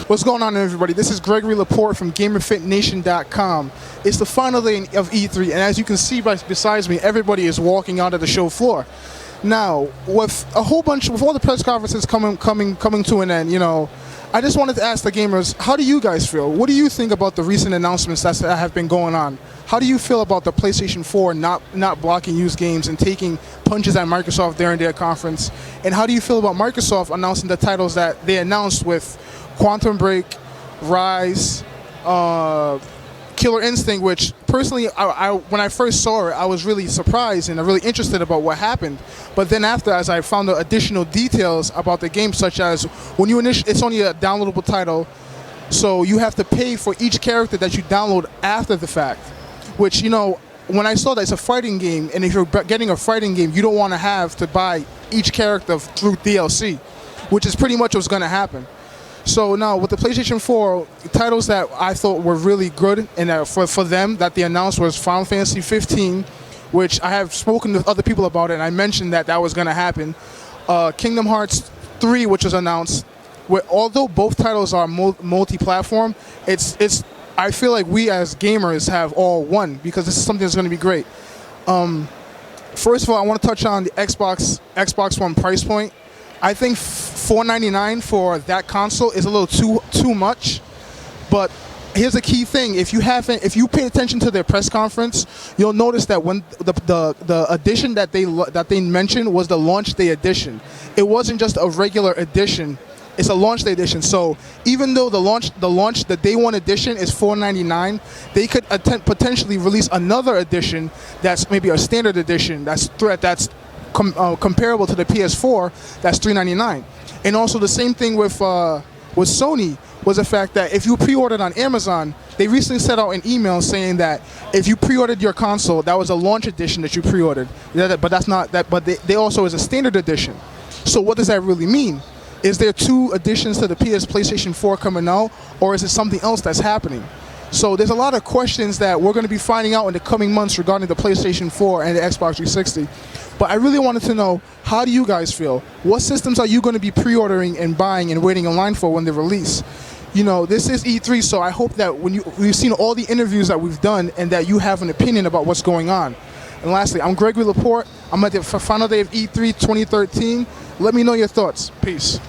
What's going on, everybody? This is Gregory Laporte from GamerFitNation.com. It's the final day of E3, and as you can see besides me, everybody is walking out of the show floor. Now, with all the press conferences coming to an end, I just wanted to ask the gamers, how do you guys feel? What do you think about the recent announcements that have been going on? How do you feel about the PlayStation 4 not blocking used games and taking punches at Microsoft during their conference? And how do you feel about Microsoft announcing the titles that they announced with Quantum Break, Rise, Killer Instinct, which personally, when I first saw it, I was really surprised and really interested about what happened. But then after, as I found out additional details about the game, such as when you it's only a downloadable title, so you have to pay for each character that you download after the fact. Which, when I saw that it's a fighting game, and if you're getting a fighting game, you don't want to have to buy each character through DLC, which is pretty much what's going to happen. So now with the PlayStation 4, titles that I thought were really good and for them that they announced was Final Fantasy 15, which I have spoken to other people about it, and I mentioned that was going to happen. Kingdom Hearts 3, which was announced. Although both titles are multi-platform, I feel like we as gamers have all won because this is something that's going to be great. First of all, I want to touch on the Xbox One price point. I think $499 for that console is a little too much, but here's a key thing: if you pay attention to their press conference, you'll notice that when the edition that they mentioned was the launch day edition. It wasn't just a regular edition; it's a launch day edition. So even though the day one edition is $499, they could potentially release another edition that's maybe a standard edition that's comparable to the PS4, that's $399. And also the same thing with Sony was the fact that if you pre-ordered on Amazon, they recently sent out an email saying that if you pre-ordered your console, that was a launch edition that you pre-ordered, but that's not that. But they also is a standard edition. So what does that really mean? Is there two editions to the PlayStation 4 coming out, or is it something else that's happening? So there's a lot of questions that we're going to be finding out in the coming months regarding the PlayStation 4 and the Xbox 360. But I really wanted to know, how do you guys feel? What systems are you going to be pre-ordering and buying and waiting in line for when they release? This is E3, so I hope that we've seen all the interviews that we've done and that you have an opinion about what's going on. And lastly, I'm Gregory Laporte. I'm at the final day of E3 2013. Let me know your thoughts. Peace.